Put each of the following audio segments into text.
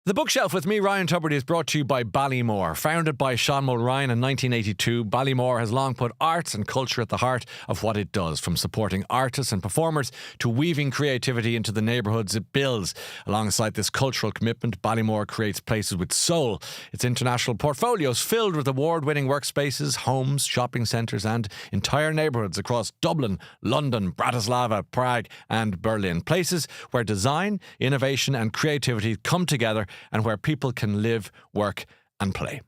The Bookshelf with me, Ryan Tubridy, is brought to you by Ballymore. Founded by Sean Mulryan in 1982, Ballymore has long put arts and culture at the heart of what it does, from supporting artists and performers to weaving creativity into the neighbourhoods it builds. Alongside this cultural commitment, Ballymore creates places with soul. Its international portfolio is filled with award-winning workspaces, homes, shopping centres and entire neighbourhoods across Dublin, London, Bratislava, Prague and Berlin. Places where design, innovation and creativity come together and where people can live, work and play.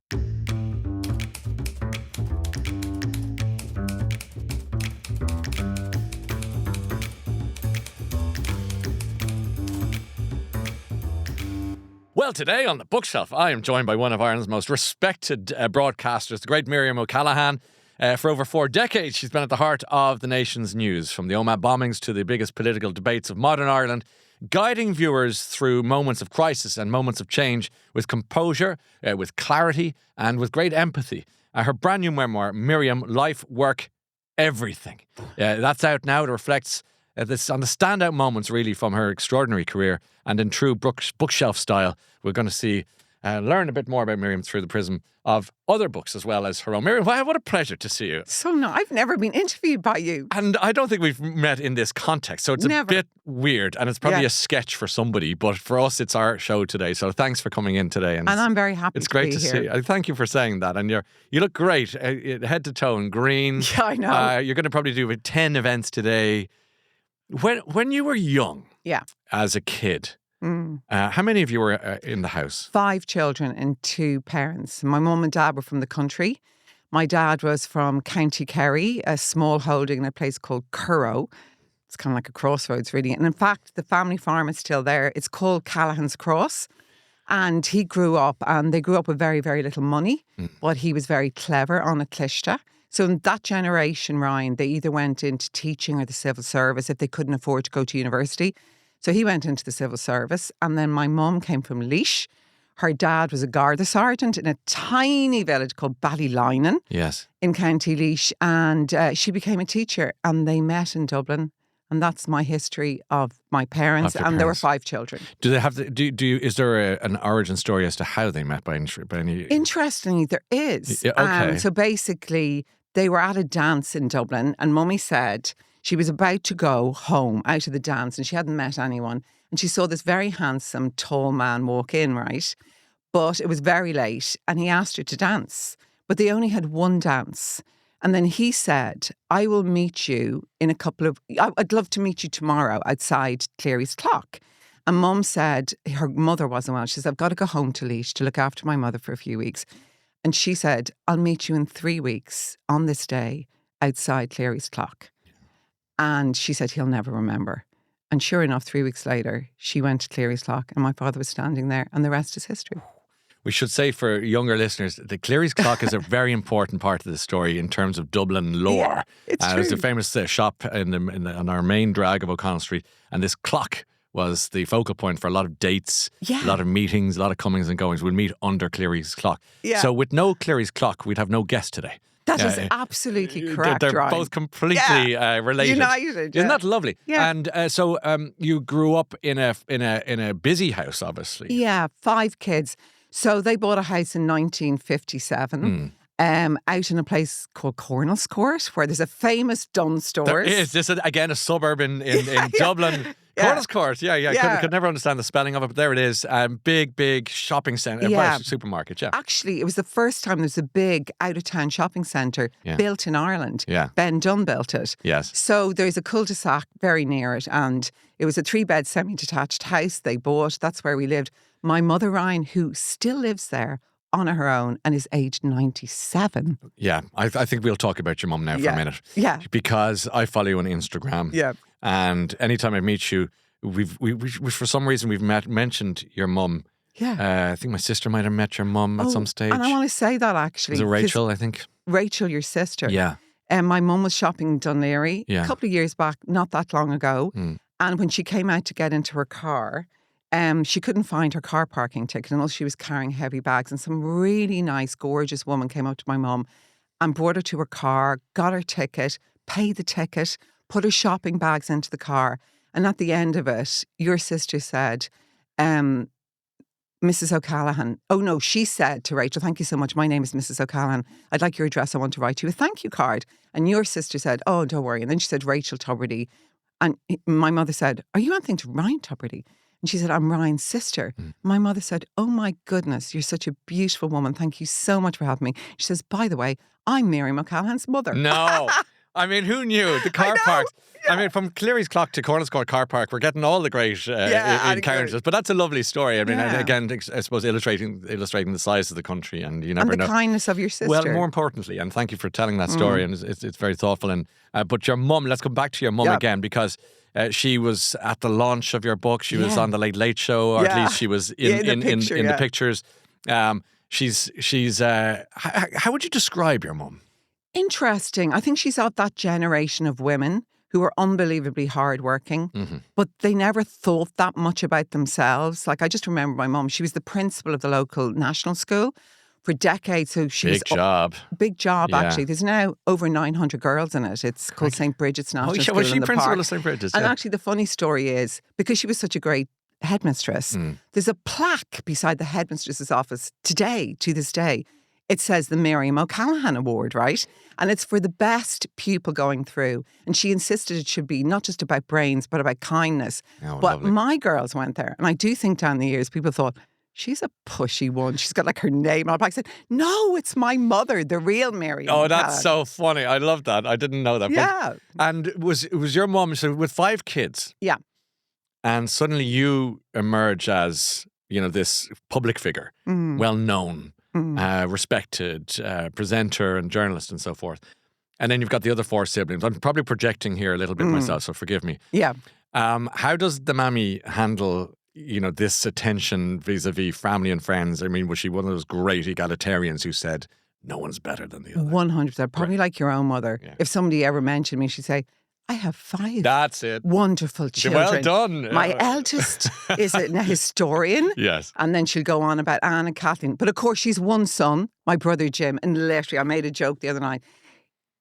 Well, today on The Bookshelf, I am joined by one of Ireland's most respected broadcasters, the great Miriam O'Callaghan. For over 4 decades, she's been at the heart of the nation's news, from the Omagh bombings to the biggest political debates of modern Ireland, guiding viewers through moments of crisis and moments of change with composure, with clarity and with great empathy. Her brand new memoir, Miriam, Life, Work, Everything. That's out now. It reflects this on the standout moments really from her extraordinary career, and in true bookshelf style, we're going to see learn a bit more about Miriam through the prism of other books as well as her own. Miriam, what a pleasure to see you. So no, I've never been interviewed by you. And I don't think we've met in this context, so it's a bit weird, and it's probably a sketch for somebody, but for us it's our show today, so thanks for coming in today. And I'm very happy it's great to see you. Thank you for saying that, and you look great, head to toe in green. Yeah, I know. You're going to probably do 10 events today. When you were young, as a kid, how many of you were in the house? 5 children and 2 parents. My mum and dad were from the country. My dad was from County Kerry, a small holding in a place called Currow. It's kind of like a crossroads, really. And in fact, the family farm is still there. It's called Callaghan's Cross. And he grew up, and they grew up with very, very little money, but he was very clever on a clishta. So in that generation, Ryan, they either went into teaching or the civil service if they couldn't afford to go to university. So he went into the civil service, and then my mum came from Laois. Her dad was a Garda sergeant in a tiny village called Ballymore in County Laois, and she became a teacher, and they met in Dublin. And that's my history of my parents, and there were 5 children. Do they have? Is there an origin story as to how they met by any? Interestingly, there is. Yeah, okay. So basically, they were at a dance in Dublin, and Mummy said she was about to go home out of the dance and she hadn't met anyone. And she saw this very handsome, tall man walk in, right? But it was very late and he asked her to dance. But they only had one dance. And then he said, I will meet you in I'd love to meet you tomorrow outside Cleary's Clock. And Mum said, her mother wasn't well. She said, I've got to go home to Laois to look after my mother for a few weeks. And she said, I'll meet you in 3 weeks on this day outside Cleary's Clock. And she said, he'll never remember. And sure enough, 3 weeks later, she went to Cleary's Clock and my father was standing there, and the rest is history. We should say for younger listeners, the Cleary's Clock is a very important part of the story in terms of Dublin lore. Yeah, it's true. It was a famous shop on our main drag of O'Connell Street, and this clock was the focal point for a lot of dates, a lot of meetings, a lot of comings and goings. We'd meet under Cleary's Clock. Yeah. So with no Cleary's Clock, we'd have no guest today. That is absolutely correct, They're Ryan. both completely related. United. Isn't that lovely? Yeah. And so you grew up in a busy house, obviously. Yeah, 5 kids. So they bought a house in 1957 out in a place called Cornell's Court, where there's a famous Dunnes Stores. There is. This is, again, a suburb in Dublin. Cornell's Court, Could never understand the spelling of it, but there it is. Big shopping centre, supermarket, Actually, it was the first time there was a big out-of-town shopping centre built in Ireland. Yeah. Ben Dunn built it. Yes. So there's a cul-de-sac very near it, and it was a 3-bed semi-detached house they bought. That's where we lived. My mother, Ryan, who still lives there on her own and is aged 97. Yeah, I think we'll talk about your mum now for a minute. Yeah. Because I follow you on Instagram. Yeah. And anytime I meet you, we for some reason we've mentioned your mum. Yeah. I think my sister might have met your mum at some stage. And I want to say that actually. Was it Rachel, I think? Rachel, your sister. Yeah. And my mum was shopping in Dunleary a couple of years back, not that long ago. And when she came out to get into her car, she couldn't find her car parking ticket, and also she was carrying heavy bags. And some really nice, gorgeous woman came up to my mum and brought her to her car, got her ticket, paid the ticket, put her shopping bags into the car. And at the end of it, your sister said, Mrs. O'Callaghan. Oh no, she said to Rachel, thank you so much. My name is Mrs. O'Callaghan. I'd like your address. I want to write you a thank you card. And your sister said, oh, don't worry. And then she said, Rachel Tubridy. And my mother said, are you anything to Ryan Tubridy? And she said, I'm Ryan's sister. My mother said, oh my goodness, you're such a beautiful woman. Thank you so much for having me. She says, by the way, I'm Miriam O'Callaghan's mother. No. I mean, who knew? The car parks. Yeah. I mean, from Cleary's Clock to Corners Court car park, we're getting all the great encounters. But that's a lovely story. I mean, again, I suppose illustrating the size of the country, and you never know. And the kindness of your sister. Well, more importantly, and thank you for telling that story, and it's very thoughtful. And but your mum, let's come back to your mum again, because she was at the launch of your book. She was on the Late Late Show, or at least she was in the pictures. She's how would you describe your mum? Interesting. I think she's of that generation of women who are unbelievably hardworking, but they never thought that much about themselves. Like, I just remember my mum, she was the principal of the local national school for decades. So she Big job. Big job, actually. There's now over 900 girls in it. It's called St. Bridget's National School. Was she in the principal park. of St. Bridget's? And actually, the funny story is, because she was such a great headmistress, there's a plaque beside the headmistress's office today, to this day. It says the Miriam O'Callaghan Award, right? And it's for the best pupil going through. And she insisted it should be not just about brains, but about kindness. Oh, but lovely. my girls went there. And I do think down the years, people thought, she's a pushy one. She's got like her name on the back. I said, no, it's my mother, the real Miriam Oh, O'Callaghan. that's so funny. I love that. I didn't know that. Yeah. And was your mum, so with 5 kids? Yeah. And suddenly you emerge as, this public figure, well known. Respected presenter and journalist and so forth. And then you've got the other 4 siblings. I'm probably projecting here a little bit myself, so forgive me. Yeah. How does the mammy handle, this attention vis-a-vis family and friends? I mean, was she one of those great egalitarians who said, no one's better than the other? 100%. Probably like your own mother. Yeah. If somebody ever mentioned me, she'd say, I have 5 That's it. wonderful children. Well done. My eldest is a historian. Yes. And then she'll go on about Anne and Kathleen. But of course, she's one son, my brother Jim. And literally, I made a joke the other night.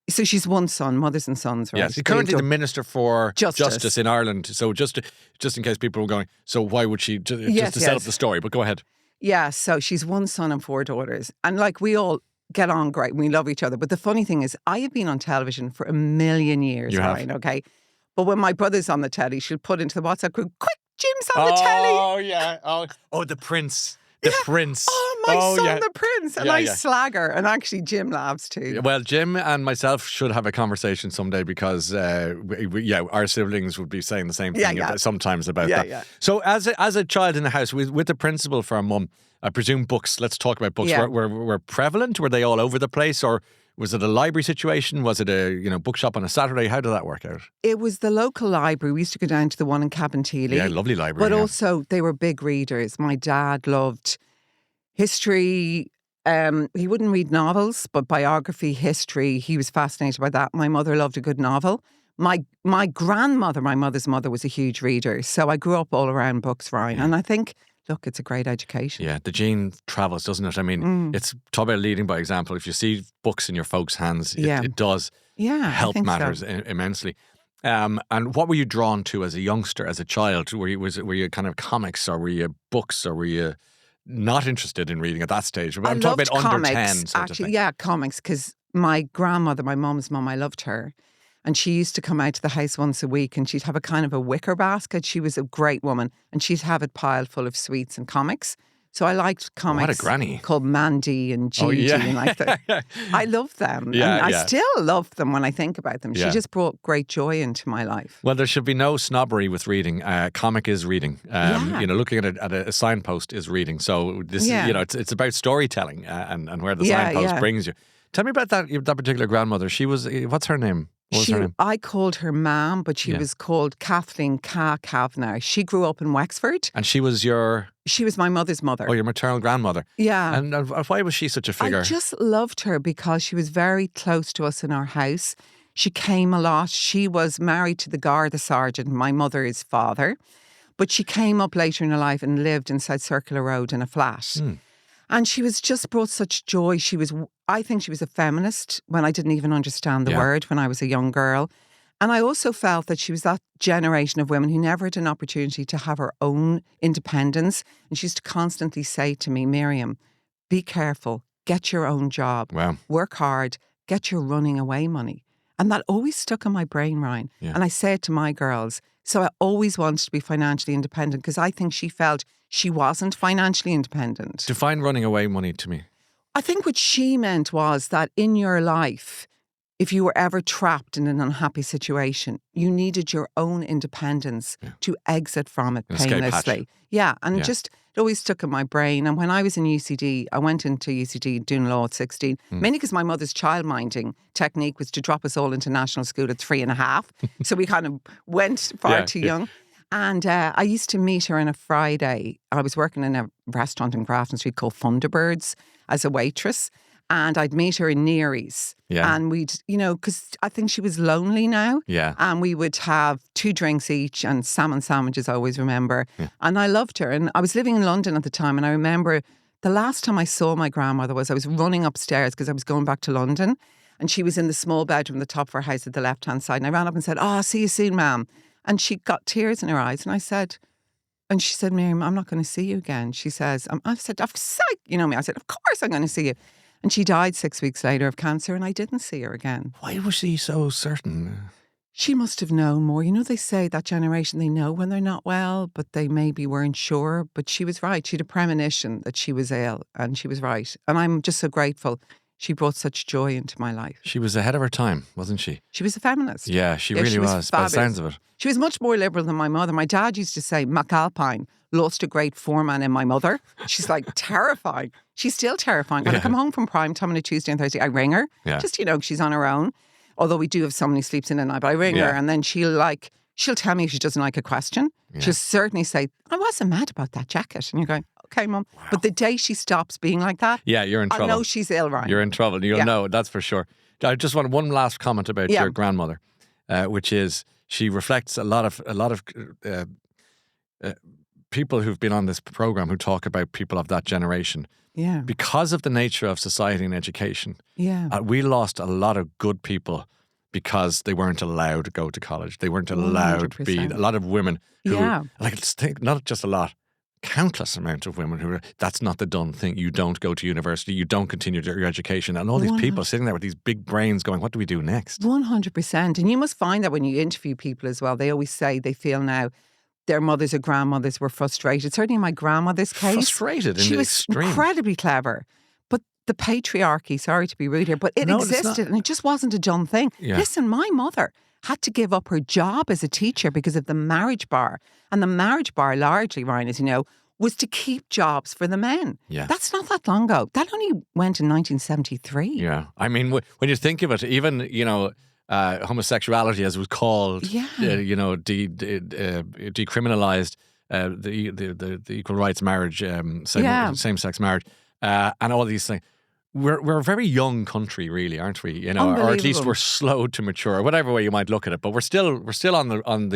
So she's one son, mothers and sons, right? Yes, she's currently the Minister for Justice in Ireland. So just in case people were going, so why would she, just to set up the story, but go ahead. Yeah, so she's one son and 4 daughters. And like, we all get on great. We love each other. But the funny thing is, I have been on television for a million years, Ryan, okay? But when my brother's on the telly, she'll put into the WhatsApp group, quick, Jim's on the telly. Oh, yeah. Oh, the Prince. The Prince. Oh, my son, the Prince. And I slag her. And actually, Jim laughs too. Well, Jim and myself should have a conversation someday, because, our siblings would be saying the same thing sometimes about that. Yeah. So as a child in the house, with the principal for our mum, I presume books, let's talk about books, were prevalent? Were they all over the place? Or was it a library situation? Was it a bookshop on a Saturday? How did that work out? It was the local library. We used to go down to the one in Cabinteely. Yeah, lovely library. But also they were big readers. My dad loved history. He wouldn't read novels, but biography, history, he was fascinated by that. My mother loved a good novel. My grandmother, my mother's mother, was a huge reader. So I grew up all around books, Ryan. Yeah. And I think, look, it's a great education. Yeah, the gene travels, doesn't it? I mean, it's talk about leading by example. If you see books in your folks' hands, it does help matters immensely. And what were you drawn to as a youngster, as a child? Were you kind of comics, or were you books, or were you not interested in reading at that stage? I'm talking about under 10. Actually, yeah, comics, because my grandmother, my mum's mum, I loved her. And she used to come out to the house once a week, and she'd have a kind of a wicker basket. She was a great woman, and she'd have it piled full of sweets and comics. So I liked comics. What a granny. Called Mandy and Gigi and like that. I loved them. Yeah, and I still love them when I think about them. She just brought great joy into my life. Well, there should be no snobbery with reading. Comic is reading. Looking at a signpost is reading. So this, it's about storytelling and where the signpost brings you. Tell me about that particular grandmother. She was, what's her name? What was her name? I called her Mam, but she was called Kathleen Kavanagh. She grew up in Wexford. And she was She was my mother's mother. Oh, your maternal grandmother. Yeah. And why was she such a figure? I just loved her because she was very close to us in our house. She came a lot. She was married to the Garda sergeant, my mother's father. But she came up later in her life and lived inside Circular Road in a flat. And she was just brought such joy. I think she was a feminist when I didn't even understand the word when I was a young girl. And I also felt that she was that generation of women who never had an opportunity to have her own independence. And she used to constantly say to me, Miriam, be careful, get your own job, Wow. work hard, get your running away money. And that always stuck in my brain, Ryan. Yeah. And I say it to my girls. So I always wanted to be financially independent because I think she felt she wasn't financially independent. Define running away money to me. I think what she meant was that in your life, if you were ever trapped in an unhappy situation, you needed your own independence to exit from it painlessly. Yeah, and just it always stuck in my brain. And when I was in UCD, I went into UCD doing law at 16, mainly because my mother's childminding technique was to drop us all into national school at 3.5. So we kind of went far too young. And I used to meet her on a Friday. I was working in a restaurant in Grafton Street called Thunderbirds as a waitress. And I'd meet her in Neary's. Yeah. And we'd, because I think she was lonely now. Yeah. And we would have 2 drinks each and salmon sandwiches, I always remember. Yeah. And I loved her. And I was living in London at the time. And I remember the last time I saw my grandmother was I was running upstairs because I was going back to London. And she was in the small bedroom, the top of her house at the left-hand side. And I ran up and said, I'll see you soon, ma'am. And she got tears in her eyes. And I said, and she said, Miriam, I'm not going to see you again. She says, I said, you know me. I said, of course I'm going to see you. And she died 6 weeks later of cancer and I didn't see her again. Why was she so certain? She must have known more. They say that generation, they know when they're not well, but they maybe weren't sure. But she was right. She had a premonition that she was ill and she was right. And I'm just so grateful. She brought such joy into my life. She was ahead of her time, wasn't she? She was a feminist. Yeah, she really was by the sounds of it. She was much more liberal than my mother. My dad used to say, McAlpine lost a great foreman in my mother. She's like terrifying. She's still terrifying. When I come home from prime time on a Tuesday and Thursday, I ring her. Yeah. Just, she's on her own. Although we do have someone who sleeps in at night, but I ring her and then she'll tell me if she doesn't like a question. Yeah. She'll certainly say, I wasn't mad about that jacket. And you're going, okay, Mum. Wow. But the day she stops being like that, you're in trouble. I know she's ill, Ryan. You're in trouble. You'll know, that's for sure. I just want one last comment about your grandmother, which is she reflects a lot of people who've been on this program who talk about people of that generation. Yeah. Because of the nature of society and education, we lost a lot of good people because they weren't allowed to go to college. They weren't allowed 100%. To be. A lot of women who, not just a lot, countless amount of women who are, that's not the done thing. You don't go to university. You don't continue your education. And all these people sitting there with these big brains going, what do we do next? 100%. And you must find that when you interview people as well, they always say they feel now their mothers or grandmothers were frustrated. Certainly in my grandmother's case. Frustrated in the extreme. She was incredibly clever. But the patriarchy, sorry to be rude here, but it existed and it just wasn't a done thing. Yeah. Listen, my mother had to give up her job as a teacher because of the marriage bar. And the marriage bar largely, Ryan, as you know, was to keep jobs for the men. Yeah. That's not that long ago. That only went in 1973. Yeah. I mean, when you think of it, even, homosexuality, as it was called, decriminalized the equal rights marriage, same-sex marriage, and all these things. We're a very young country, really, aren't we? Or at least we're slow to mature, whatever way you might look at it. But we're still on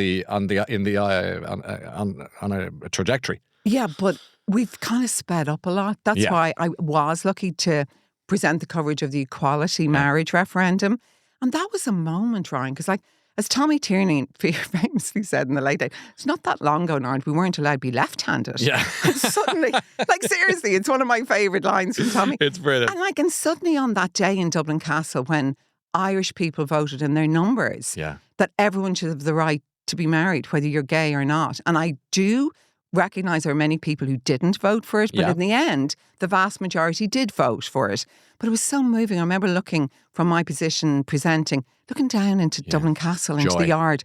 a trajectory. Yeah, but we've kind of sped up a lot. That's why I was lucky to present the coverage of the equality marriage referendum. And that was a moment, Ryan, because as Tommy Tierney famously said in the late day, it's not that long ago now, we weren't allowed to be left-handed. Yeah. And suddenly, seriously, it's one of my favourite lines from Tommy. It's brilliant. And suddenly on that day in Dublin Castle, when Irish people voted in their numbers, that everyone should have the right to be married, whether you're gay or not. And I do recognise there are many people who didn't vote for it, but in the end, the vast majority did vote for it. But it was so moving. I remember looking from my position, looking down into Dublin Castle, into the yard,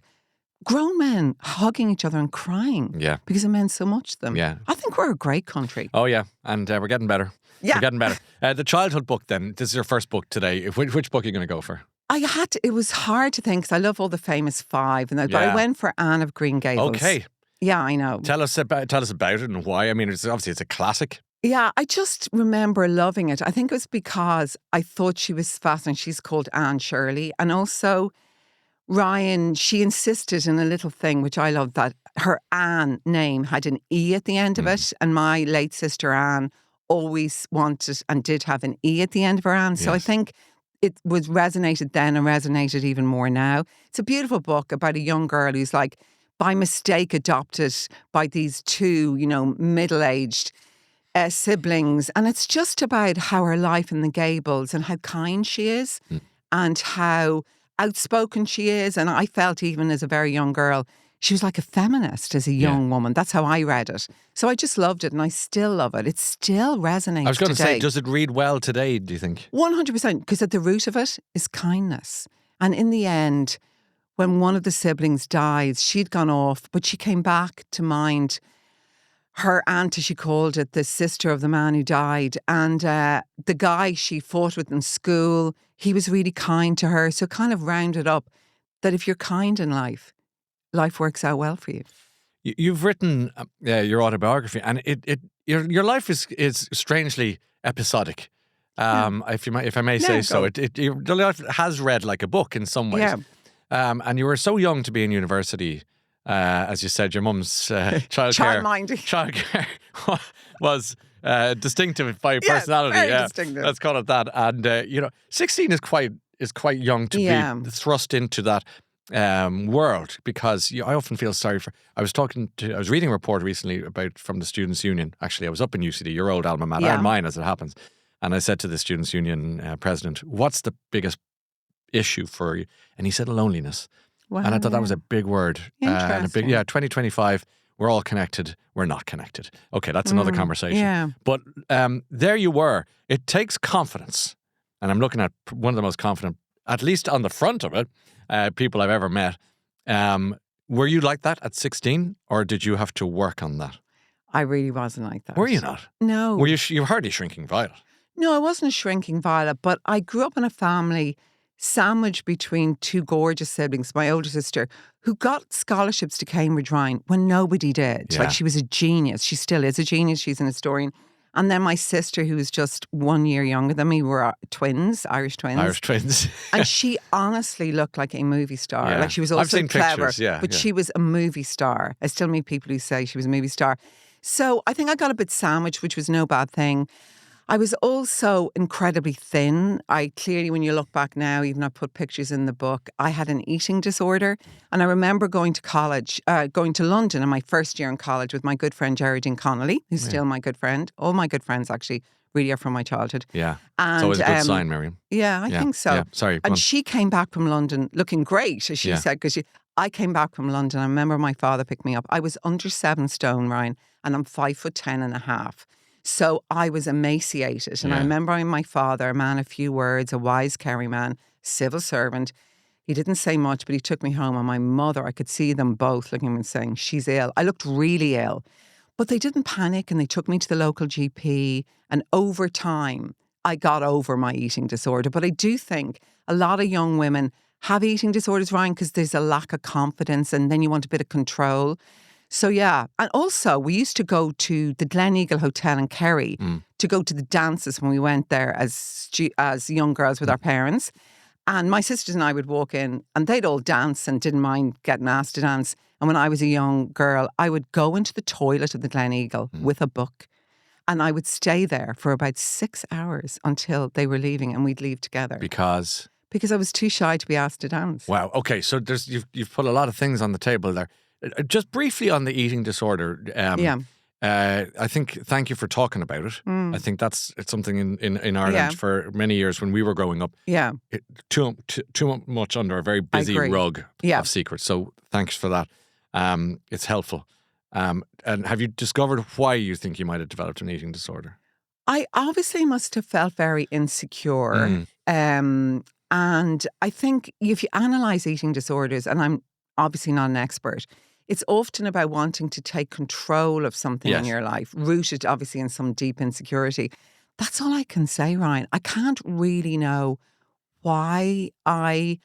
grown men hugging each other and crying because it meant so much to them. Yeah. I think we're a great country. Oh, yeah. And we're getting better. Yeah. We're getting better. The childhood book then, this is your first book today. Which book are you going to go for? It was hard to think because I love all the famous 5. But I went for Anne of Green Gables. Okay. Yeah, I know. Tell us about it and why. I mean, it's a classic. Yeah, I just remember loving it. I think it was because I thought she was fascinating. She's called Anne Shirley. And also, Ryan, she insisted in a little thing, which I love, that her Anne name had an E at the end of it. And my late sister Anne always wanted and did have an E at the end of her Anne. So I think it was resonated then and resonated even more now. It's a beautiful book about a young girl who's like, by mistake, adopted by these two, middle-aged siblings. And it's just about how her life in the Gables and how kind she is and how outspoken she is. And I felt even as a very young girl, she was like a feminist as a young woman. That's how I read it. So I just loved it and I still love it. It still resonates I was going to today. say, does it read well today, do you think? 100%, because at the root of it is kindness. And in the end, when one of the siblings died, she'd gone off, but she came back to mind her aunt, as she called it, the sister of the man who died. And the guy she fought with in school, he was really kind to her. So it kind of rounded up that if you're kind in life works out well for you. You've written your autobiography, and your life is strangely episodic. If I may say so, your life has read like a book in some ways. Yeah. And you were so young to be in university. As you said, your mum's childcare was distinctive by personality. Very distinctive. Let's call it that. And 16 is quite young to be thrust into that world, because I often feel sorry for. I was reading a report recently from the Students' Union. Actually, I was up in UCD, your old alma mater, and mine as it happens. And I said to the Students' Union president, "What's the biggest issue for you?" And he said loneliness. Wow, and I thought that was a big word. Interesting. 2025, we're all connected. We're not connected. Okay, that's another conversation. Yeah. But there you were. It takes confidence. And I'm looking at one of the most confident, at least on the front of it, people I've ever met. Were you like that at 16, or did you have to work on that? I really wasn't like that. Were you not? No. Were you were hardly shrinking violet? No, I wasn't a shrinking violet, but I grew up in a family sandwiched between two gorgeous siblings, my older sister, who got scholarships to Cambridge Ryan when nobody did. Yeah. Like, she was a genius. She still is a genius. She's an historian. And then my sister, who was just 1 year younger than me, were twins, Irish twins. And she honestly looked like a movie star. Yeah. Like, she was also I've seen clever, pictures, but she was a movie star. I still meet people who say she was a movie star. So I think I got a bit sandwiched, which was no bad thing. I was also incredibly thin. I clearly, when you look back now, even I put pictures in the book, I had an eating disorder. And I remember going to London in my first year in college with my good friend Geraldine Connolly, who's still my good friend. All my good friends actually really are from my childhood. Yeah. And, it's always a good sign, Miriam. Yeah, I think so. Yeah. Sorry. And she came back from London looking great, as she said, because I came back from London. I remember my father picked me up. I was under 7 stone, Ryan, and I'm 5'10.5". So I was emaciated. And I remember my father, a man of few words, a wise Kerry man, civil servant. He didn't say much, but he took me home. And my mother, I could see them both looking at me and saying, she's ill. I looked really ill. But they didn't panic, and they took me to the local GP. And over time, I got over my eating disorder. But I do think a lot of young women have eating disorders, Ryan, because there's a lack of confidence, and then you want a bit of control. So, yeah. And also, we used to go to the Glen Eagle Hotel in Kerry to go to the dances when we went there as young girls with our parents. And my sisters and I would walk in and they'd all dance and didn't mind getting asked to dance. And when I was a young girl, I would go into the toilet of the Glen Eagle with a book. And I would stay there for about 6 hours until they were leaving, and we'd leave together. Because I was too shy to be asked to dance. Wow. Okay. So you've put a lot of things on the table there. Just briefly on the eating disorder. I think, thank you for talking about it. I think it's something in Ireland for many years when we were growing up. Yeah. Too much under a very busy rug of secrets. So thanks for that. It's helpful. And have you discovered why you think you might have developed an eating disorder? I obviously must have felt very insecure. And I think if you analyse eating disorders, and I'm obviously not an expert, it's often about wanting to take control of something in your life, rooted obviously in some deep insecurity. That's all I can say, Ryan. I can't really know why I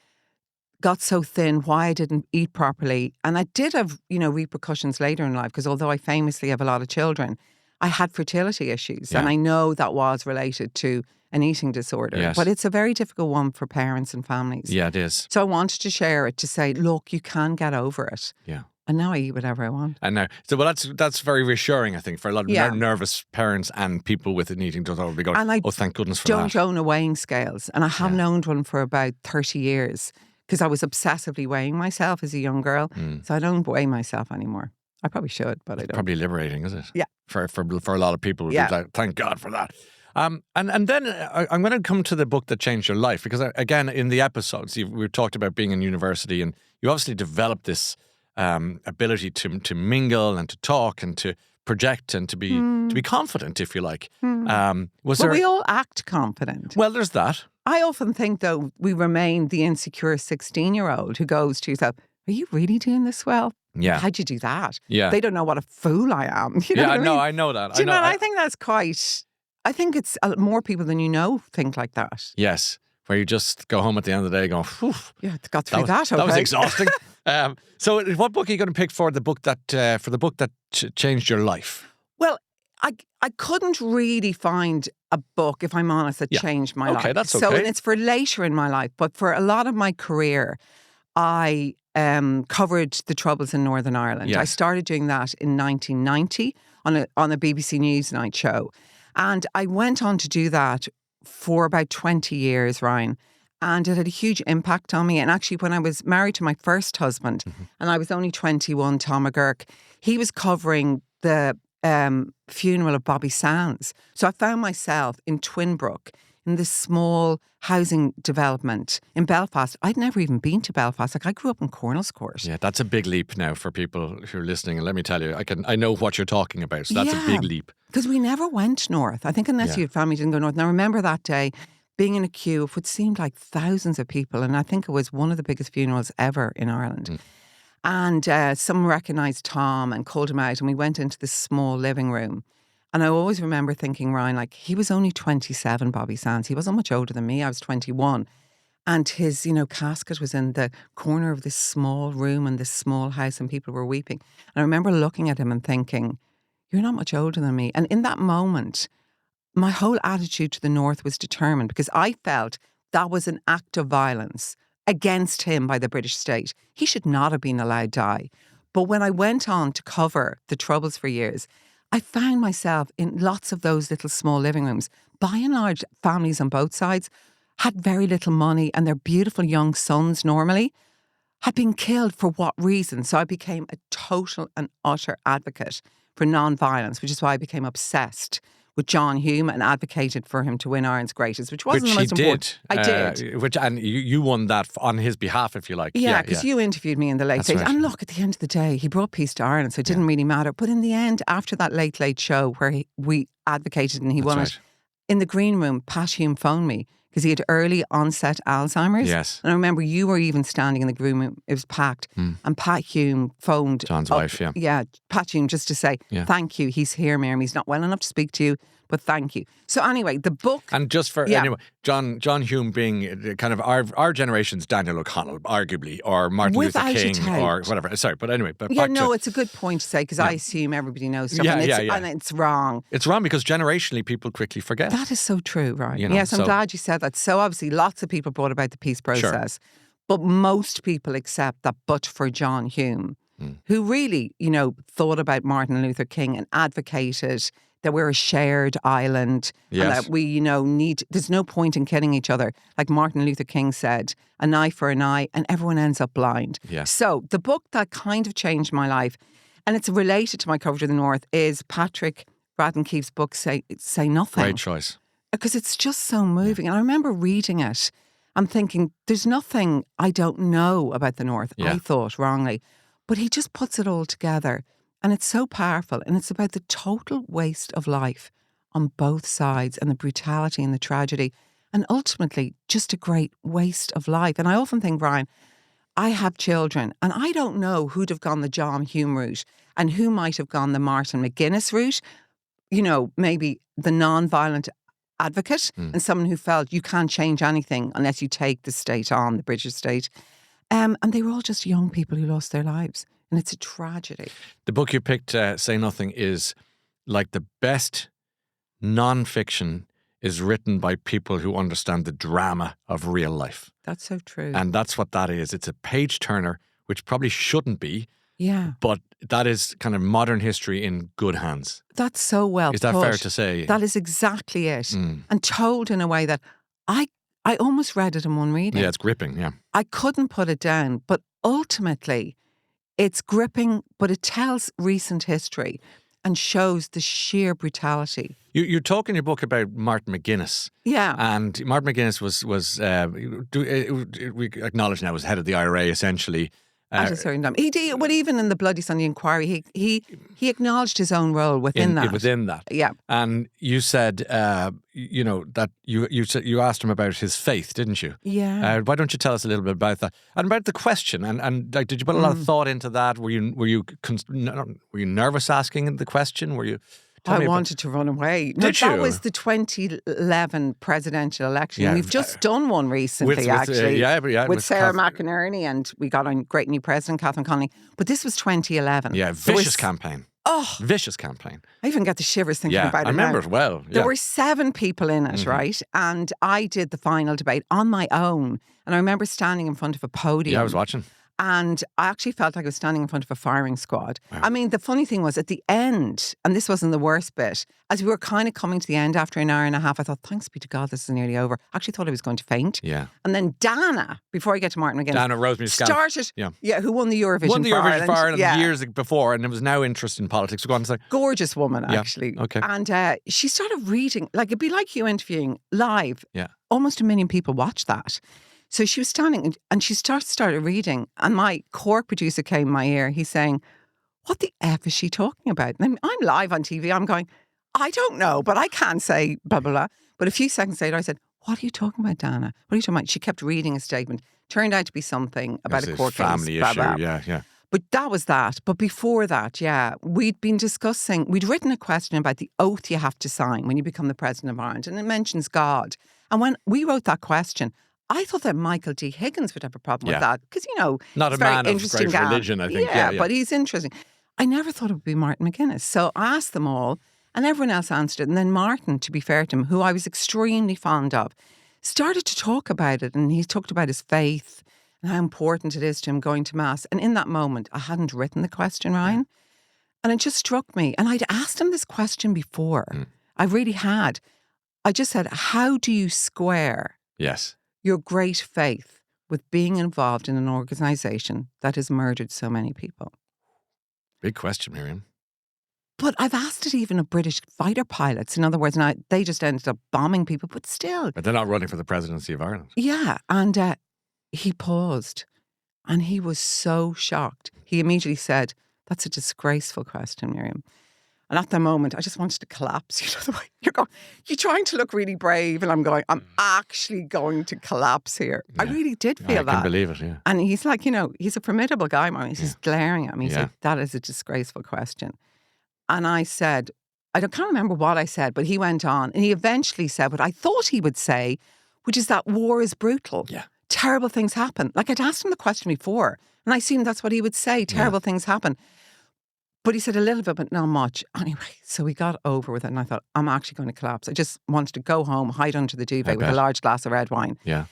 got so thin, why I didn't eat properly. And I did have, repercussions later in life, because although I famously have a lot of children, I had fertility issues. Yeah. And I know that was related to an eating disorder. Yes. But it's a very difficult one for parents and families. Yeah, it is. So I wanted to share it to say, look, you can get over it. Yeah. And now I eat whatever I want. And now, that's very reassuring, I think, for a lot of nervous parents and people with an eating disorder. Be going, And I thank goodness for don't that. own a weighing scales. And I haven't owned one for about 30 years because I was obsessively weighing myself as a young girl. So I don't weigh myself anymore. I probably should, but I don't. Probably liberating, is it? Yeah. For a lot of people. Thank God for that. And then I'm going to come to the book that changed your life, because again, in the episodes, we've talked about being in university, and you obviously developed this ability to mingle and to talk and to project and to be confident, if you like. We all act confident. Well, there's that. I often think, though, we remain the insecure 16-year-old who goes to yourself, are you really doing this well? Yeah. How'd you do that? Yeah. They don't know what a fool I am. You know what I mean? I know that. Do you know? I think that's quite... I think it's more people than you know think like that. Yes. Where you just go home at the end of the day going, phew. Yeah, got through that. That was exhausting. So what book are you going to pick for the book that changed your life? Well, I couldn't really find a book, if I'm honest, that changed my life. Okay, that's okay. So, and it's for later in my life, but for a lot of my career, I covered the Troubles in Northern Ireland. Yes. I started doing that in 1990 on a BBC Newsnight show. And I went on to do that for about 20 years, Ryan. And it had a huge impact on me. And actually, when I was married to my first husband, and I was only 21, Tom McGurk, he was covering the funeral of Bobby Sands. So I found myself in Twinbrook, in this small housing development in Belfast. I'd never even been to Belfast. Like, I grew up in Cornell's Court. Yeah, that's a big leap now for people who are listening. And let me tell you, I know what you're talking about. So that's a big leap. Because we never went north. I think unless you had family, didn't go north. And I remember that day being in a queue of what seemed like thousands of people. And I think it was one of the biggest funerals ever in Ireland. And someone recognised Tom and called him out. And we went into this small living room. And I always remember thinking, Ryan, like, he was only 27, Bobby Sands. He wasn't much older than me. I was 21. And his, casket was in the corner of this small room in this small house, and people were weeping. And I remember looking at him and thinking, you're not much older than me. And in that moment, my whole attitude to the North was determined, because I felt that was an act of violence against him by the British state. He should not have been allowed to die. But when I went on to cover the Troubles for years, I found myself in lots of those little small living rooms. By and large, families on both sides had very little money, and their beautiful young sons normally had been killed for what reason? So I became a total and utter advocate for non-violence, which is why I became obsessed with John Hume and advocated for him to win Ireland's Greatest, which wasn't the most important. I did. And you won that on his behalf, if you like. Yeah, because you interviewed me in the late stage. Right. And look, at the end of the day, he brought peace to Ireland, so it didn't really matter. But in the end, after that late show where we advocated and he won it, in the green room, Pat Hume phoned me because he had early onset Alzheimer's. Yes. And I remember you were even standing in the green room. It was packed. And Pat Hume phoned John's wife, Yeah, Pat Hume, just to say, thank you. He's here, Miriam. He's not well enough to speak to you, but thank you. So anyway, the book... And just for, anyway, John Hume being kind of our generation's Daniel O'Connell, arguably, or Martin Luther King, or whatever. Sorry, but anyway. But it's a good point to say, because I assume everybody knows stuff, and it's wrong. It's wrong because generationally people quickly forget. That is so true, right? Yes, I'm glad you said that. So obviously lots of people brought about the peace process, but most people accept that but for John Hume, who really, thought about Martin Luther King and advocated that we're a shared island, and that we, there's no point in killing each other. Like Martin Luther King said, an eye for an eye, and everyone ends up blind. Yeah. So the book that kind of changed my life, and it's related to my coverage of the North, is Patrick Radden-Keefe's book, Say Nothing. Great choice. Because it's just so moving. And I remember reading it and thinking, there's nothing I don't know about the North, I thought wrongly. But he just puts it all together. And it's so powerful. And it's about the total waste of life on both sides, and the brutality and the tragedy. And ultimately, just a great waste of life. And I often think, Brian, I have children, and I don't know who'd have gone the John Hume route and who might have gone the Martin McGuinness route. Maybe the non-violent advocate and someone who felt you can't change anything unless you take the state on, the British state. And they were all just young people who lost their lives. And it's a tragedy. The book you picked, Say Nothing, is like the best non-fiction is written by people who understand the drama of real life. That's so true. And that's what that is. It's a page-turner, which probably shouldn't be, Yeah. But that is kind of modern history in good hands. That's so well Is that put. fair to say? That is exactly it. Mm. And told in a way that I almost read it in one reading. Yeah, it's gripping, yeah. I couldn't put it down, but ultimately it's gripping, but it tells recent history and shows the sheer brutality. You talk in your book about Martin McGuinness. Yeah. And Martin McGuinness we acknowledge now, was head of the IRA essentially. At a certain time. He did, but even in the Bloody Sunday inquiry, he acknowledged his own role within that. Within that. Yeah. And you said, that you asked him about his faith, didn't you? Yeah. Why don't you tell us a little bit about that and about the question? And like, did you put a lot of thought into that? Were you nervous asking the question? Were you? I wanted to run away. Did you? That was the 2011 presidential election. Yeah. We've just done one recently, actually. With Sarah McInerney, and we got a great new president, Catherine Connolly. But this was 2011. Yeah, vicious campaign. Oh, vicious campaign. I even get the shivers thinking about it. I remember it well. There were 7 people in it, right? And I did the final debate on my own. And I remember standing in front of a podium. Yeah, I was watching. And I actually felt like I was standing in front of a firing squad. Wow. I mean, the funny thing was at the end, and this wasn't the worst bit, as we were kind of coming to the end after an hour and a half, I thought, thanks be to God, this is nearly over. I actually thought I was going to faint. Yeah. And then Dana, before I get to Martin again, Dana Rosemary started, who won the Eurovision for Ireland years before, and there was no interest in politics. Go on, say. Gorgeous woman, actually. Okay. And she started reading, like it'd be like you interviewing live. Yeah. Almost 1 million people watched that. So she was standing and she started reading, and my core producer came in my ear. He's saying, what the F is she talking about? And I'm live on TV. I'm going, I don't know, but I can't say blah, blah, blah. But a few seconds later, I said, what are you talking about, Dana? What are you talking about? She kept reading a statement. Turned out to be something about a court family case. issue, blah, blah. Yeah. But that was that. But before that, we'd been discussing, we'd written a question about the oath you have to sign when you become the president of Ireland. And it mentions God. And when we wrote that question, I thought that Michael D. Higgins would have a problem with that because, not a man of great religion, I think. Yeah, but he's interesting. I never thought it would be Martin McGuinness. So I asked them all, and everyone else answered it. And then Martin, to be fair to him, who I was extremely fond of, started to talk about it. And he talked about his faith and how important it is to him going to Mass. And in that moment, I hadn't written the question, Ryan. And it just struck me. And I'd asked him this question before. I really had. I just said, how do you square your great faith with being involved in an organisation that has murdered so many people? Big question, Miriam. But I've asked it even of British fighter pilots. In other words, now they just ended up bombing people, but still. But they're not running for the presidency of Ireland. Yeah. And he paused and he was so shocked. He immediately said, that's a disgraceful question, Miriam. And at the moment, I just wanted to collapse. The way you're trying to look really brave. And I'm going, I'm actually going to collapse here. Yeah. I really did feel that. I can believe it, yeah. And he's like, he's a formidable guy, man. He's just glaring at me. He said, that is a disgraceful question. And I said, can't remember what I said, but he went on. And he eventually said what I thought he would say, which is that war is brutal. Yeah. Terrible things happen. Like I'd asked him the question before, and I assumed that's what he would say. Terrible things happen. But he said a little bit, but not much. Anyway, so we got over with it and I thought, I'm actually going to collapse. I just wanted to go home, hide under the duvet with a large glass of red wine. Yeah.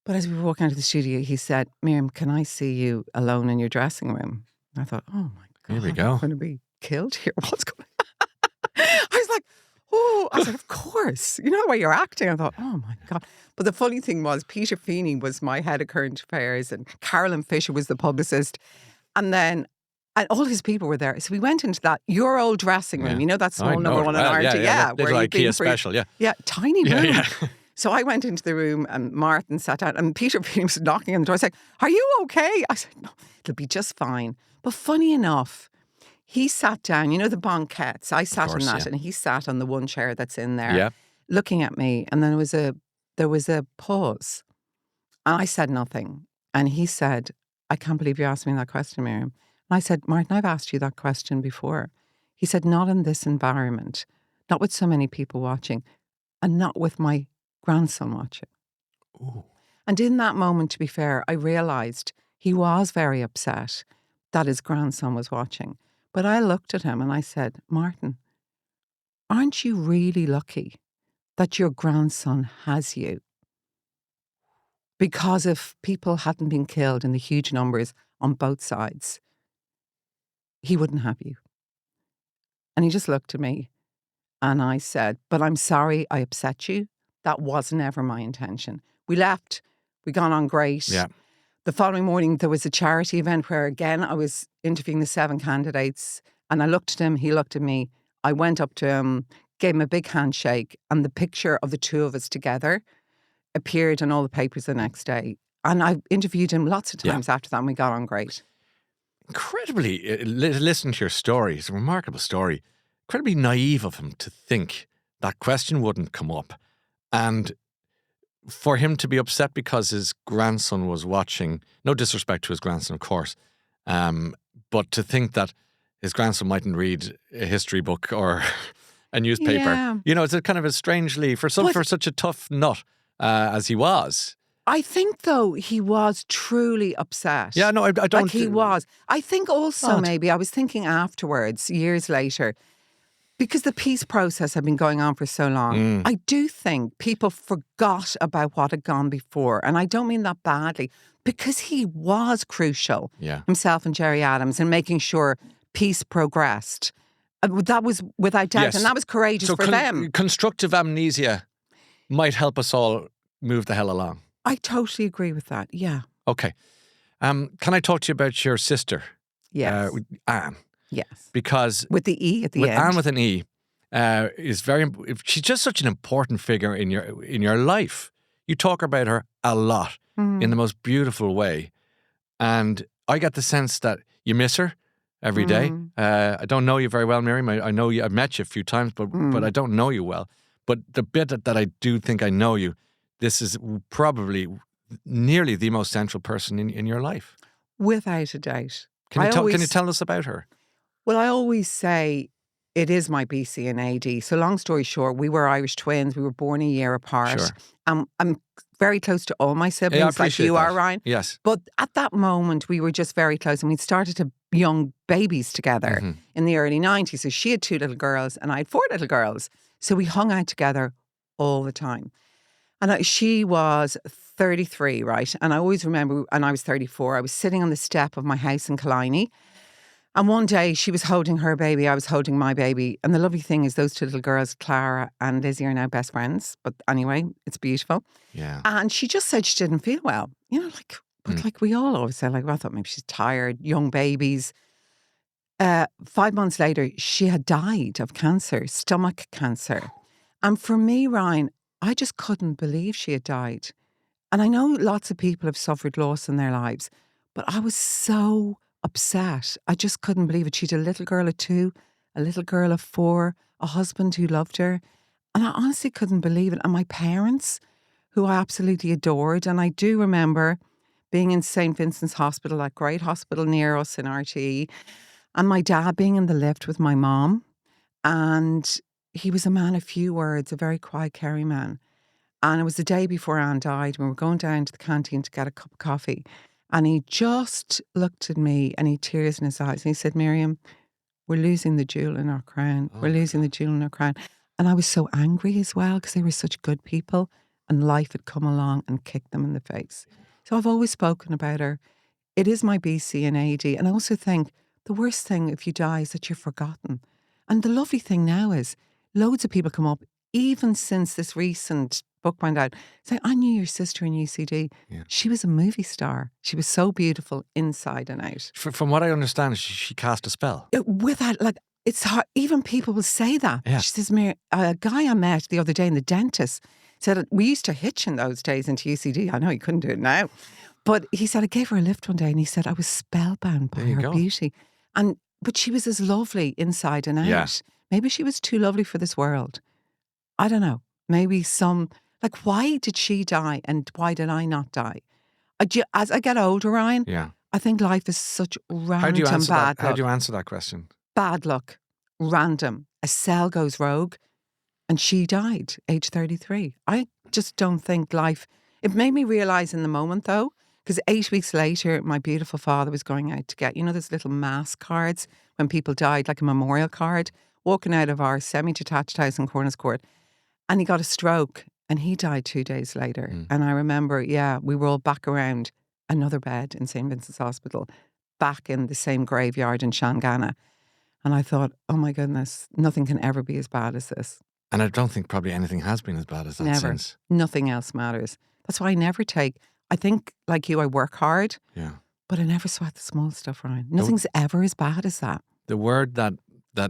But as we were walking out of the studio, he said, Miriam, can I see you alone in your dressing room? And I thought, oh my God, here we go. I'm going to be killed here. What's going on? I was like, oh, I was like, of course. You know the way you're acting. I thought, oh my God. But the funny thing was, Peter Feeney was my head of current affairs and Carolyn Fisher was the publicist. And all his people were there. So we went into your old dressing room. You know that small number one in RT? Yeah. Little IKEA special, Yeah, tiny room. Yeah. So I went into the room and Martin sat down and Peter Feeney was knocking on the door saying, are you okay? I said, no, it'll be just fine. But funny enough, he sat down, the banquettes. I sat in that and he sat on the one chair that's in there looking at me. And then there was a pause. And I said nothing. And he said, I can't believe you asked me that question, Miriam. And I said, Martin, I've asked you that question before. He said, not in this environment, not with so many people watching, and not with my grandson watching. Ooh. And in that moment, to be fair, I realised he was very upset that his grandson was watching. But I looked at him and I said, Martin, aren't you really lucky that your grandson has you? Because if people hadn't been killed in the huge numbers on both sides, he wouldn't have you. And he just looked at me and I said, but I'm sorry I upset you. That wasn't ever my intention. We left. We got on great. Yeah. The following morning, there was a charity event where, again, I was interviewing the 7 candidates and I looked at him, he looked at me. I went up to him, gave him a big handshake, and the picture of the two of us together appeared in all the papers the next day. And I interviewed him lots of times after that and we got on great. Incredibly, listen to your story. It's a remarkable story. Incredibly naive of him to think that question wouldn't come up. And for him to be upset because his grandson was watching, no disrespect to his grandson, of course, but to think that his grandson mightn't read a history book or a newspaper. Yeah. You know, it's a kind of a strangely, for such a tough nut as he was. I think, though, he was truly upset. Yeah, no, I don't. Like he was. I think also Not. maybe I was thinking afterwards, years later, because the peace process had been going on for so long, I do think people forgot about what had gone before. And I don't mean that badly, because he was crucial, himself and Jerry Adams, in making sure peace progressed. That was without doubt. Yes. And that was courageous for them. Constructive amnesia might help us all move the hell along. I totally agree with that. Yeah. Okay. Can I talk to you about your sister? Yes. Anne. Yes. Because with the E at the end. Anne with an E is she's just such an important figure in your life. You talk about her a lot in the most beautiful way. And I get the sense that you miss her every day. I don't know you very well, Miriam. I know you. I've met you a few times, but I don't know you well. But the bit that I do think I know you, this is probably nearly the most central person in your life. Without a doubt. Can you tell us about her? Well, I always say it is my BC and AD. So long story short, we were Irish twins. We were born a year apart. Sure. I'm very close to all my siblings, like you are, Ryan. Yes. But at that moment, we were just very close and we'd started to young babies together in the early 90s. So she had 2 little girls and I had 4 little girls. So we hung out together all the time. And she was 33, right? And I always remember, and I was 34, I was sitting on the step of my house in Killiney. And one day she was holding her baby, I was holding my baby. And the lovely thing is those 2 little girls, Clara and Lizzie, are now best friends. But anyway, it's beautiful. Yeah. And she just said she didn't feel well. You know, like we all always say, like, well, I thought maybe she's tired, young babies. 5 months later, she had died of cancer, stomach cancer. And for me, Ryan, I just couldn't believe she had died. And I know lots of people have suffered loss in their lives, but I was so upset. I just couldn't believe it. She had a little girl of 2, a little girl of 4, a husband who loved her. And I honestly couldn't believe it. And my parents, who I absolutely adored. And I do remember being in St. Vincent's Hospital, that great hospital near us in RTE, and my dad being in the lift with my mom. And he was a man of few words, a very quiet, caring man. And it was the day before Anne died. We were going down to the canteen to get a cup of coffee. And he just looked at me and he had tears in his eyes. And he said, Miriam, we're losing the jewel in our crown. We're losing the jewel in our crown. And I was so angry as well because they were such good people and life had come along and kicked them in the face. So I've always spoken about her. It is my BC and AD. And I also think the worst thing if you die is that you're forgotten. And the lovely thing now is loads of people come up, even since this recent book went out, say, I knew your sister in UCD. Yeah. She was a movie star. She was so beautiful inside and out. From what I understand, she cast a spell. Without, like, it's hard. Even people will say that. Yeah. She says, a guy I met the other day in the dentist said, we used to hitch in those days into UCD. I know you couldn't do it now. But he said, I gave her a lift one day and he said, I was spellbound by her beauty. But she was as lovely inside and out. Yeah. Maybe she was too lovely for this world. I don't know. Maybe like, why did she die and why did I not die? As I get older, Ryan, I think life is such random bad luck. How do you answer that question? Bad luck. Random. A cell goes rogue and she died, age 33. I just don't think life... It made me realise in the moment, though, because 8 weeks later, my beautiful father was going out to get, those little mass cards when people died, like a memorial card, walking out of our semi-detached house in Corners Court. And he got a stroke and he died 2 days later. And I remember, we were all back around another bed in St. Vincent's Hospital. back in the same graveyard in Shangana. And I thought, oh my goodness, nothing can ever be as bad as this. And I don't think probably anything has been as bad as that Never. since. Nothing else matters. That's why I never take, I think like you, I work hard, Yeah. but I never sweat the small stuff, Ryan. Nothing's ever as bad as that. The word that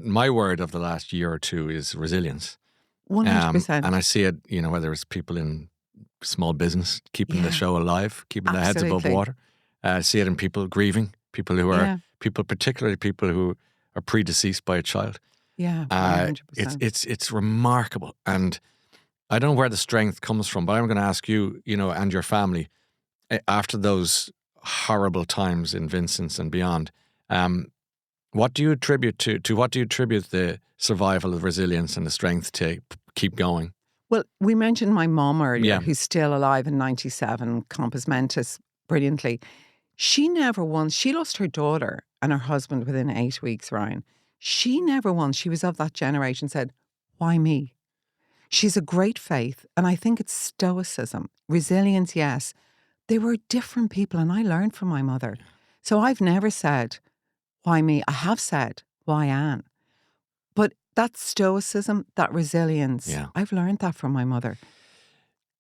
my word of the last year or two is resilience. 100%. And I see it, whether it's people in small business, keeping the show alive, keeping their heads above water. I see it in people grieving, people who are, particularly people who are predeceased by a child. Yeah, 100%. It's remarkable. And I don't know where the strength comes from, but I'm going to ask you, and your family, after those horrible times in Vincent's and beyond, what do you attribute to what do you attribute the survival of resilience and the strength to keep going? Well, we mentioned my mom earlier, who's still alive in 97, compos mentis, brilliantly. She never once, she lost her daughter and her husband within 8 weeks, Ryan. She never once, she was of that generation, said, why me? She's a great faith, and I think it's stoicism. Resilience, yes. They were different people, and I learned from my mother. So I've never said, why me? I have said, why Anne? But that stoicism, that resilience, I've learned that from my mother.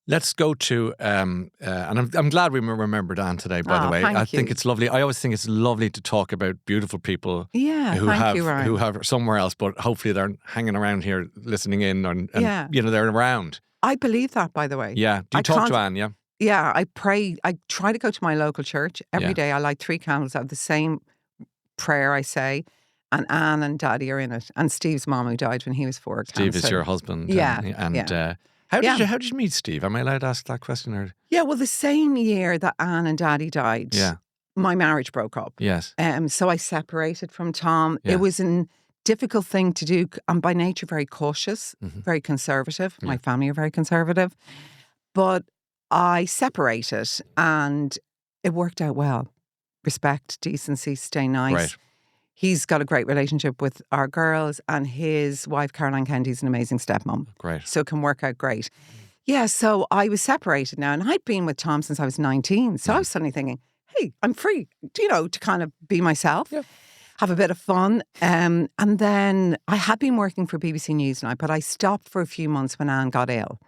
Let's go to, and I'm glad we remembered Anne today, by the way. I think it's lovely. I always think it's lovely to talk about beautiful people who have somewhere else, but hopefully they're hanging around here listening in and they're around. I believe that, by the way. Yeah. Do you talk to Anne, yeah? Yeah, I pray. I try to go to my local church every day. I light 3 candles. I have the same prayer I say. And Anne and Daddy are in it. And Steve's mom, who died when he was 4. Steve is your husband. How did you meet Steve? Am I allowed to ask that question? Or? Yeah, well, the same year that Anne and Daddy died, my marriage broke up. Yes. So I separated from Tom. Yeah. It was a difficult thing to do. I'm by nature very cautious, very conservative. My family are very conservative. But I separated and it worked out well. Respect, decency, stay nice. Right. He's got a great relationship with our girls, and his wife, Caroline Kennedy's an amazing stepmom. Great. So it can work out great. Yeah, so I was separated now, and I'd been with Tom since I was 19. So I was suddenly thinking, hey, I'm free, to kind of be myself, have a bit of fun. And then I had been working for BBC Newsnight, but I stopped for a few months when Anne got ill.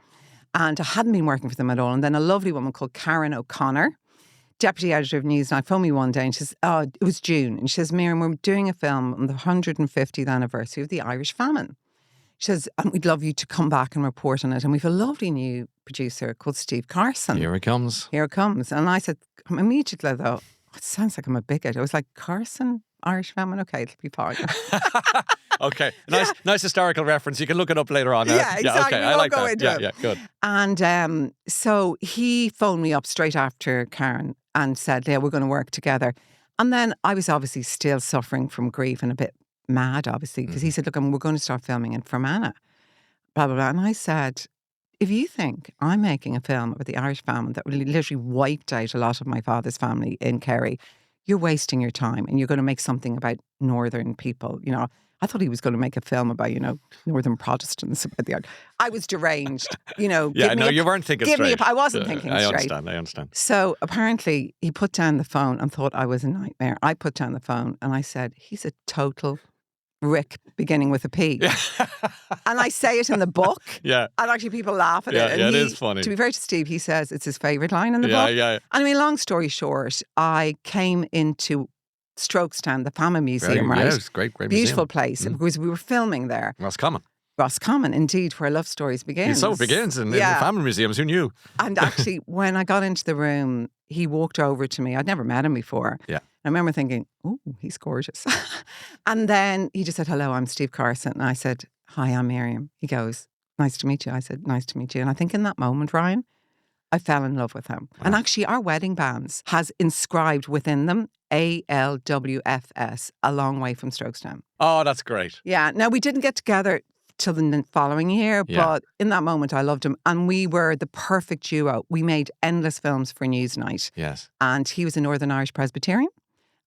And I hadn't been working for them at all. And then a lovely woman called Karen O'Connor, deputy editor of Newsnight, phoned me one day and she says, it was June. And she says, Miriam, we're doing a film on the 150th anniversary of the Irish famine. She says, and we'd love you to come back and report on it. And we've a lovely new producer called Steve Carson. Here it comes. Here it comes. And I said, immediately though, it sounds like I'm a bigot. I was like, Carson, Irish famine? Okay, it'll be fine. Okay, nice historical reference. You can look it up later on. Yeah, exactly. Okay, I like that. Into it. Yeah, good. And so he phoned me up straight after Karen and said, yeah, we're going to work together. And then I was obviously still suffering from grief and a bit mad, obviously, because he said, look, we're going to start filming in Fermanagh, blah, blah, blah. And I said, if you think I'm making a film about the Irish famine that literally wiped out a lot of my father's family in Kerry, you're wasting your time and you're going to make something about northern people. I thought he was going to make a film about, northern Protestants. I was deranged, Yeah, no, you weren't thinking straight. I wasn't thinking straight. I understand. So apparently he put down the phone and thought I was a nightmare. I put down the phone and I said, he's a total Rick beginning with a P. And I say it in the book. Yeah. And actually people laugh at it. And it is funny. To be fair to Steve, he says it's his favourite line in the book. Yeah. I mean, long story short, I came into Strokestown, the famine museum, right? Yeah, it's great beautiful museum. Place because we were filming there. Roscommon, indeed, where love stories begin. Yeah, so it begins in the famine museums. Who knew? And actually, when I got into the room, he walked over to me. I'd never met him before. Yeah. I remember thinking, oh, he's gorgeous. And then he just said, hello, I'm Steve Carson. And I said, hi, I'm Miriam. He goes, nice to meet you. I said, nice to meet you. And I think in that moment, Ryan, I fell in love with him. Wow. And actually, our wedding bands has inscribed within them ALWFS, a long way from Strokestown. Oh, that's great. Yeah. Now, we didn't get together till the following year, but in that moment, I loved him. And we were the perfect duo. We made endless films for Newsnight. Yes. And he was a Northern Irish Presbyterian,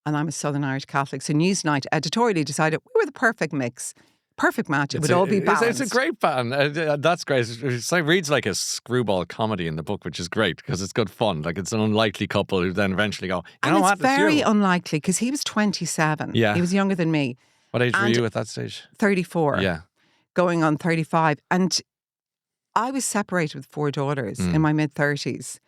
and I'm a Southern Irish Catholic. So Newsnight editorially decided we were the perfect mix. perfect match. It would all be balanced. It's a great band. That's great. It reads like a screwball comedy in the book, which is great because it's good fun. Like it's an unlikely couple who then eventually go, it's very unlikely because he was 27. Yeah. He was younger than me. What age were you at that stage? 34. Yeah. Going on 35. And I was separated with 4 daughters in my mid-30s.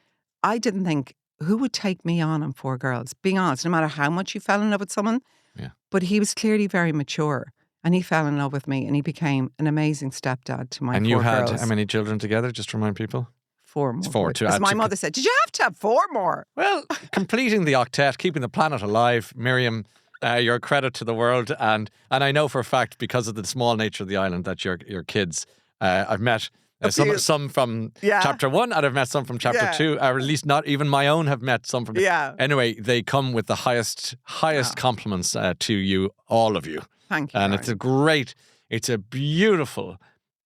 I didn't think, who would take me on 4 girls? Being honest, no matter how much you fell in love with someone. Yeah. But he was clearly very mature. And he fell in love with me and he became an amazing stepdad to my 4 girls. And you had how many children together, just to remind people? 4 more. It's 4 to As add my to- mother said, did you have to have 4 more? Well, completing the octet, keeping the planet alive, Miriam, you're a credit to the world. And I know for a fact, because of the small nature of the island, that your kids, I've met some from chapter 1 and I've met some from chapter 2, or at least not even my own have met some from... Anyway, they come with the highest compliments to you, all of you. Thank you. And Ryan. it's a beautiful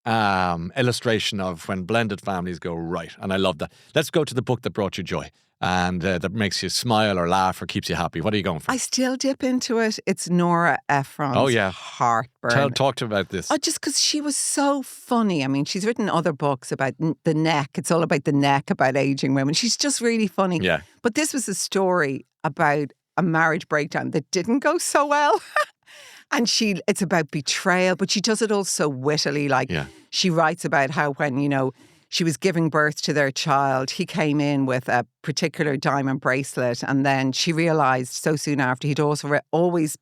illustration of when blended families go right. And I love that. Let's go to the book that brought you joy and that makes you smile or laugh or keeps you happy. What are you going for? I still dip into it. It's Nora Ephron's Heartburn. Talk to me about this. Oh, just because she was so funny. I mean, she's written other books about the neck. It's all about the neck, about aging women. She's just really funny. Yeah. But this was a story about a marriage breakdown that didn't go so well. And it's about betrayal, but she does it all so wittily. She writes about how when, she was giving birth to their child, he came in with a particular diamond bracelet. And then she realized so soon after he'd always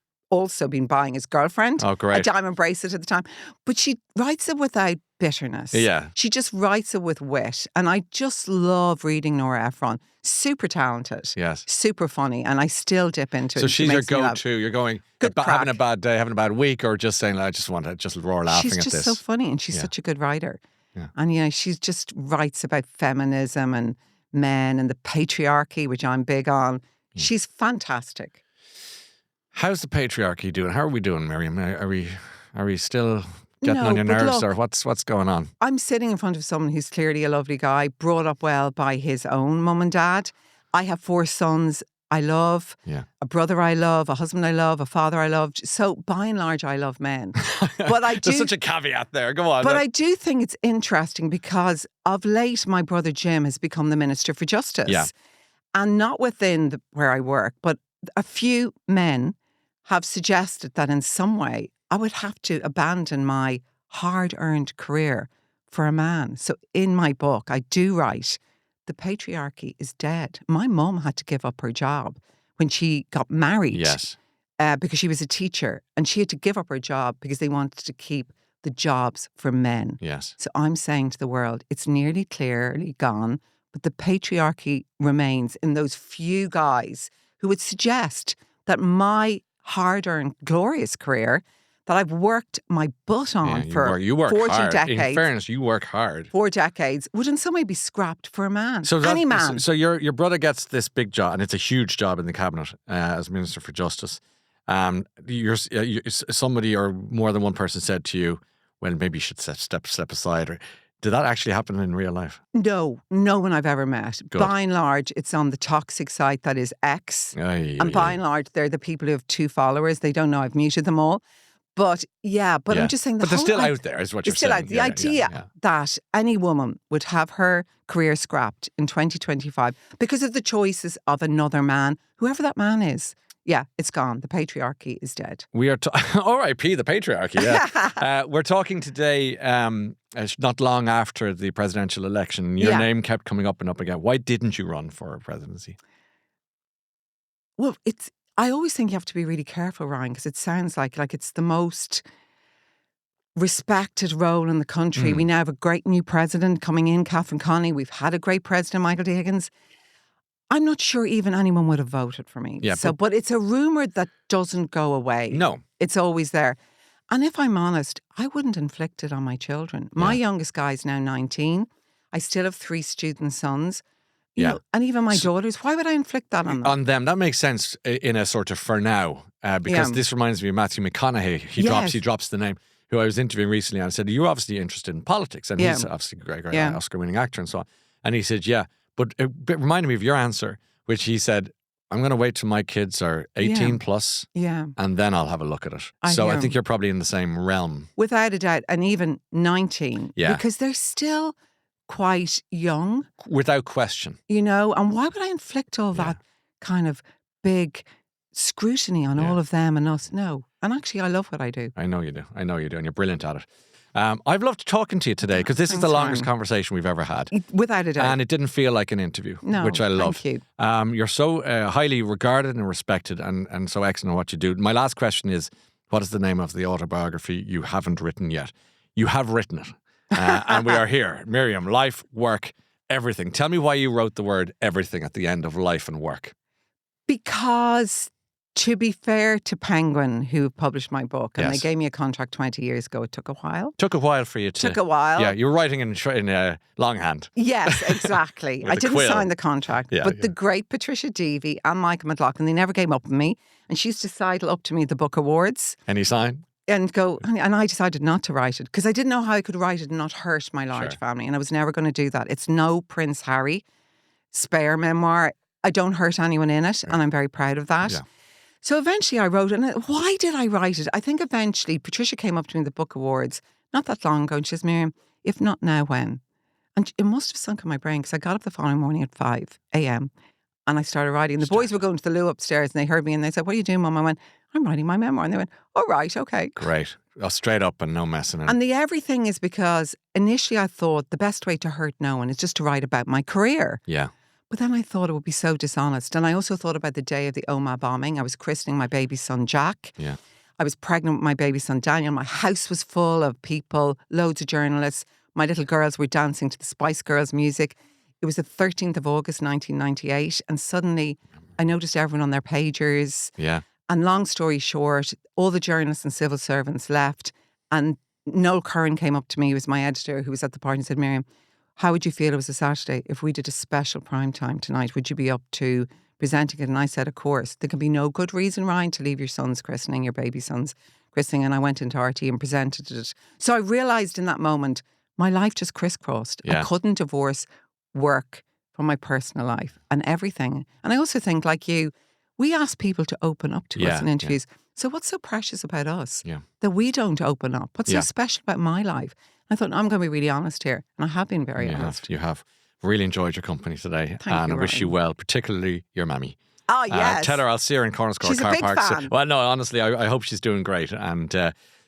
been buying his girlfriend a diamond bracelet at the time. But she writes it without bitterness. Yeah. She just writes it with wit. And I just love reading Nora Ephron. Super talented. Yes. Super funny. And I still dip into it. So she's your go-to. You're going, having a bad day, having a bad week, or just saying, I just want to just roar laughing at this. She's just so funny and she's such a good writer. Yeah. And, she just writes about feminism and men and the patriarchy, which I'm big on. She's fantastic. How's the patriarchy doing? How are we doing, Miriam? Are we still getting on your nerves, or what's going on? I'm sitting in front of someone who's clearly a lovely guy, brought up well by his own mum and dad. I have 4 sons I love, a brother I love, a husband I love, a father I love. So by and large, I love men. But I do. There's such a caveat there. Go on. But I do think it's interesting because of late, my brother Jim has become the Minister for Justice. Yeah. And not within where I work, but a few men have suggested that in some way I would have to abandon my hard-earned career for a man. So in my book, I do write, the patriarchy is dead. My mum had to give up her job when she got married. Yes. Because she was a teacher and she had to give up her job because they wanted to keep the jobs for men. Yes. So I'm saying to the world, it's nearly clearly gone, but the patriarchy remains in those few guys who would suggest that my hard-earned, glorious career that I've worked my butt on for you work 40 hard. decades. In fairness, you work hard. 4 decades would in some way be scrapped for a man. So any man. So your brother gets this big job, and it's a huge job in the cabinet as Minister for Justice. You're somebody or more than one person said to you, well, maybe you should step aside. Or did that actually happen in real life? No one I've ever met. Good. By and large, it's on the toxic site that is X. And by and large, they're the people who have 2 followers. They don't know I've muted them all. But I'm just saying but they're still out there, is what you're saying. The idea that any woman would have her career scrapped in 2025 because of the choices of another man, whoever that man is. Yeah, it's gone. The patriarchy is dead. We are R.I.P. the patriarchy. Yeah, we're talking today, not long after the presidential election. Your name kept coming up and up again. Why didn't you run for presidency? Well, I always think you have to be really careful, Ryan, because it sounds like it's the most respected role in the country. We now have a great new president coming in, Catherine Connie. We've had a great president, Michael D. Higgins. I'm not sure even anyone would have voted for me. Yeah, but it's a rumour that doesn't go away. No. It's always there. And if I'm honest, I wouldn't inflict it on my children. My youngest guy is now 19. I still have 3 student sons. You know, and even my daughters, why would I inflict that on them? On them, that makes sense in a sort of for now, because this reminds me of Matthew McConaughey. He drops the name, who I was interviewing recently, and I said, you're obviously interested in politics, and he's obviously a great Oscar-winning actor and so on. And he said, but it reminded me of your answer, which he said, I'm going to wait till my kids are 18 plus, Yeah. and then I'll have a look at it. I So I hear. think you're probably in the same realm. Without a doubt. And even 19. Yeah. Because they're still quite young, Without question. you know. And why would I inflict all that kind of big scrutiny on all of them and us? No. And actually, I love what I do. I know you do. I know you do. And you're brilliant at it. I've loved talking to you today because this is the Thanks, longest Ryan. conversation we've ever had. Without a doubt. And it didn't feel like an interview, No, which I love. thank you. You're so highly regarded and respected and so excellent at what you do. My last question is, what is the name of the autobiography you haven't written yet? You have written it. And we are here. Miriam, life, work, everything. Tell me why you wrote the word everything at the end of life and work. Because, to be fair to Penguin, who published my book, and Yes. they gave me a contract 20 years ago, it took a while. Took a while for you to... Took a while. Yeah, you were writing in longhand. Yes, exactly. With I a didn't quill. sign the contract. Yeah, but the great Patricia Deevy and Michael McLaughlin, they never came up with me. And she used to sidle up to me at the book awards Any sign? and go, and I decided not to write it because I didn't know how I could write it and not hurt my large Sure. family. And I was never going to do that. It's no Prince Harry spare memoir. I don't hurt anyone in it. And I'm very proud of that. Yeah. So eventually I wrote it. And why did I write it? I think eventually Patricia came up to me at the book awards not that long ago and she says, Miriam, if not now, when? And it must have sunk in my brain because I got up the following morning at 5 a.m. and I started writing. The boys were going to the loo upstairs and they heard me and they said, what are you doing, Mum? I went, I'm writing my memoir. And they went, all right, okay. Great. Straight up and no messing. And the everything is because initially I thought the best way to hurt no one is just to write about my career. Yeah. But then I thought it would be so dishonest. And I also thought about the day of the Omagh bombing. I was christening my baby son, Jack. Yeah. I was pregnant with my baby son, Daniel. My house was full of people, loads of journalists. My little girls were dancing to the Spice Girls music. It was the 13th of August, 1998. And suddenly I noticed everyone on their pagers. Yeah. And long story short, all the journalists and civil servants left. And Noel Curran came up to me, who was my editor, who was at the party, and said, Miriam, how would you feel it was a Saturday if we did a special prime time tonight? Would you be up to presenting it? And I said, of course. There can be no good reason, Ryan, to leave your son's christening, your baby son's christening. And I went into RT and presented it. So I realised in that moment, my life just crisscrossed. Yeah. I couldn't divorce work from my personal life and everything. And I also think, like you, we ask people to open up to us in interviews. So what's so precious about us that we don't open up? What's so special about my life? I thought, I'm going to be really honest here. And I have been very honest. You have. Really enjoyed your company today. Thank and you, I wish Ryan. you well, particularly your mammy. Oh, yes. Tell her I'll see her in Cornerscore She's a car big park. fan. Well, no, honestly, I hope she's doing great. And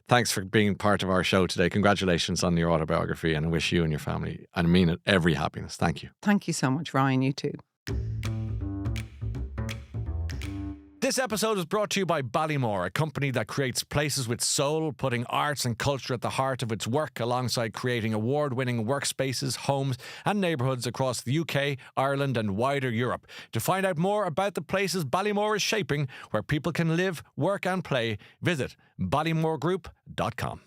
thanks for being part of our show today. Congratulations on your autobiography. And I wish you and your family, and I mean it, every happiness. Thank you. Thank you so much, Ryan. You too. This episode is brought to you by Ballymore, a company that creates places with soul, putting arts and culture at the heart of its work alongside creating award-winning workspaces, homes and neighbourhoods across the UK, Ireland and wider Europe. To find out more about the places Ballymore is shaping, where people can live, work and play, visit ballymoregroup.com.